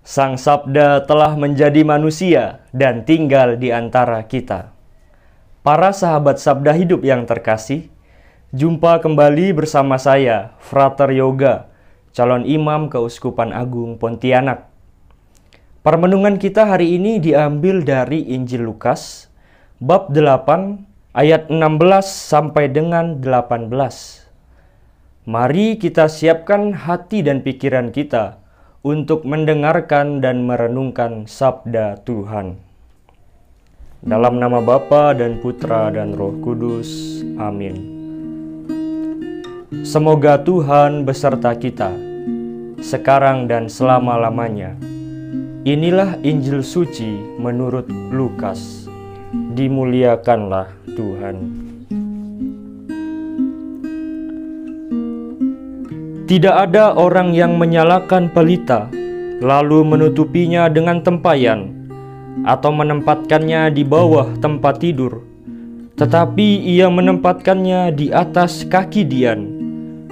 Sang Sabda telah menjadi manusia dan tinggal di antara kita. Para sahabat Sabda Hidup yang terkasih, jumpa kembali bersama saya, Frater Yoga, calon imam Keuskupan Agung Pontianak. Permenungan kita hari ini diambil dari Injil Lukas, bab 8, ayat 16 sampai dengan 18. Mari kita siapkan hati dan pikiran kita untuk mendengarkan dan merenungkan sabda Tuhan. Dalam nama Bapa dan Putra dan Roh Kudus. Amin. Semoga Tuhan beserta kita, sekarang dan selama-lamanya. Inilah Injil suci menurut Lukas. Dimuliakanlah Tuhan. Tidak ada orang yang menyalakan pelita, lalu menutupinya dengan tempayan, atau menempatkannya di bawah tempat tidur, tetapi ia menempatkannya di atas kaki dian,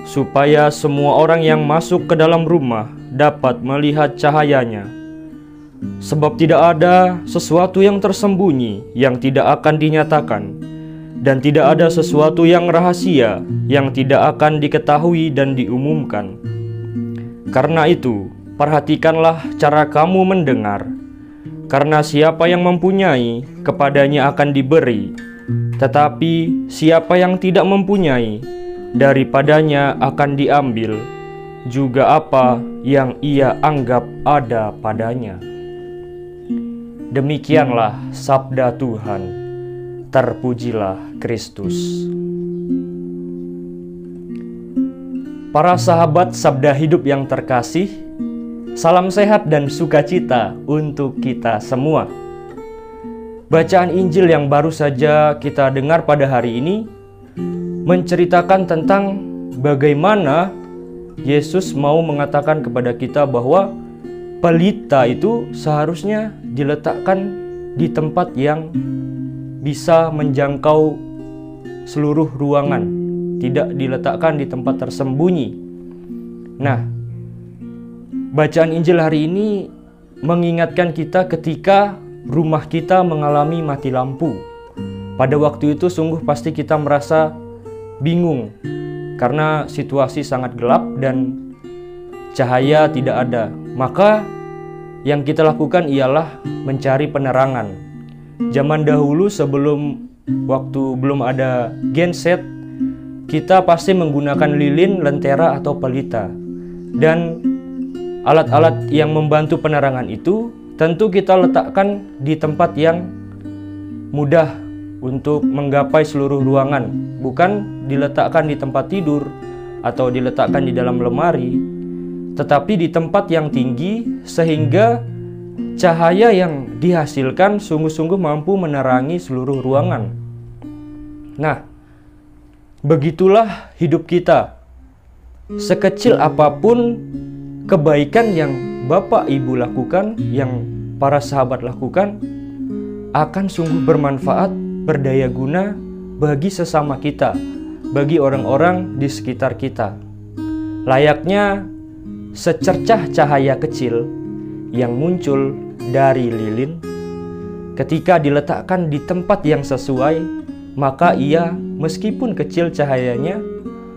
supaya semua orang yang masuk ke dalam rumah dapat melihat cahayanya. Sebab tidak ada sesuatu yang tersembunyi yang tidak akan dinyatakan, dan tidak ada sesuatu yang rahasia yang tidak akan diketahui dan diumumkan. Karena itu, perhatikanlah cara kamu mendengar, karena siapa yang mempunyai, kepadanya akan diberi, tetapi siapa yang tidak mempunyai, daripadanya akan diambil juga apa yang ia anggap ada padanya. Demikianlah sabda Tuhan. Terpujilah Kristus. Para sahabat Sabda Hidup yang terkasih, salam sehat dan sukacita untuk kita semua. Bacaan Injil yang baru saja kita dengar pada hari ini menceritakan tentang bagaimana Yesus mau mengatakan kepada kita bahwa pelita itu seharusnya diletakkan di tempat yang bisa menjangkau seluruh ruangan, tidak diletakkan di tempat tersembunyi. Nah, bacaan Injil hari ini mengingatkan kita ketika rumah kita mengalami mati lampu. Pada waktu itu sungguh pasti kita merasa bingung karena situasi sangat gelap dan cahaya tidak ada. Maka yang kita lakukan ialah mencari penerangan. Zaman dahulu sebelum belum ada genset, kita pasti menggunakan lilin, lentera atau pelita. Dan alat-alat yang membantu penerangan itu tentu kita letakkan di tempat yang mudah untuk menggapai seluruh ruangan, bukan diletakkan di tempat tidur atau diletakkan di dalam lemari, tetapi di tempat yang tinggi sehingga cahaya yang dihasilkan sungguh-sungguh mampu menerangi seluruh ruangan. Nah, begitulah hidup kita. Sekecil apapun kebaikan yang Bapak Ibu lakukan, yang para sahabat lakukan, akan sungguh bermanfaat, berdaya guna bagi sesama kita, bagi orang-orang di sekitar kita. Layaknya secercah cahaya kecil yang muncul dari lilin, ketika diletakkan di tempat yang sesuai, maka ia meskipun kecil cahayanya,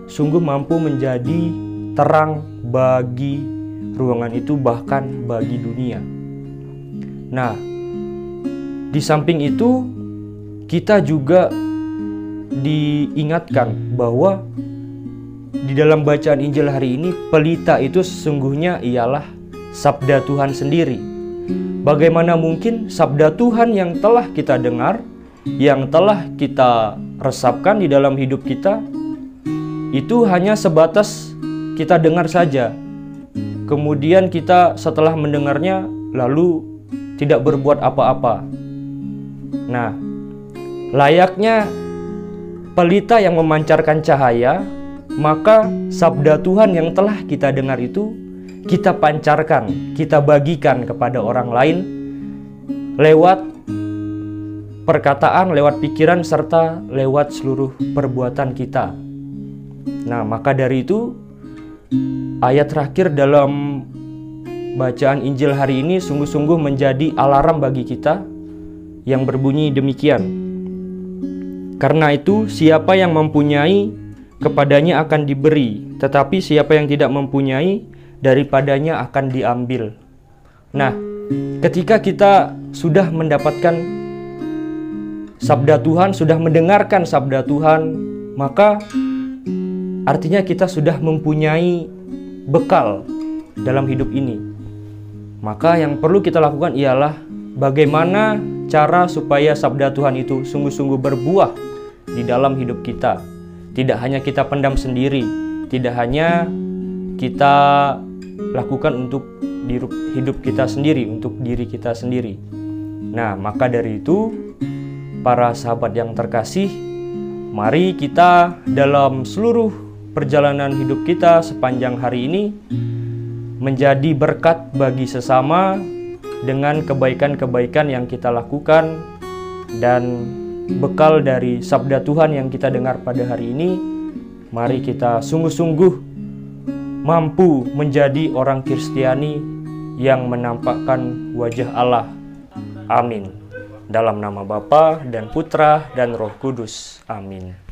sungguh mampu menjadi terang bagi ruangan itu, bahkan bagi dunia. Nah, di samping itu, kita juga diingatkan bahwa di dalam bacaan Injil hari ini, pelita itu sesungguhnya ialah sabda Tuhan sendiri. Bagaimana mungkin sabda Tuhan yang telah kita dengar, yang telah kita resapkan di dalam hidup kita, itu hanya sebatas kita dengar saja. Kemudian kita setelah mendengarnya lalu tidak berbuat apa-apa. Nah, layaknya pelita yang memancarkan cahaya, maka sabda Tuhan yang telah kita dengar itu kita pancarkan, kita bagikan kepada orang lain lewat perkataan, lewat pikiran, serta lewat seluruh perbuatan kita. Nah, maka dari itu ayat terakhir dalam bacaan Injil hari ini sungguh-sungguh menjadi alarm bagi kita yang berbunyi demikian. Karena itu, siapa yang mempunyai, kepadanya akan diberi, tetapi siapa yang tidak mempunyai, daripadanya akan diambil. Nah, ketika kita sudah mendapatkan sabda Tuhan, sudah mendengarkan sabda Tuhan, maka artinya kita sudah mempunyai bekal dalam hidup ini. Maka yang perlu kita lakukan ialah bagaimana cara supaya sabda Tuhan itu sungguh-sungguh berbuah di dalam hidup kita. Tidak hanya kita pendam sendiri, tidak hanya kita lakukan untuk hidup kita sendiri, untuk diri kita sendiri. Nah, maka dari itu, para sahabat yang terkasih, mari kita dalam seluruh perjalanan hidup kita sepanjang hari ini menjadi berkat bagi sesama dengan kebaikan-kebaikan yang kita lakukan, dan bekal dari sabda Tuhan yang kita dengar pada hari ini, mari kita sungguh-sungguh mampu menjadi orang Kristiani yang menampakkan wajah Allah. Amin. Dalam nama Bapa dan Putra dan Roh Kudus. Amin.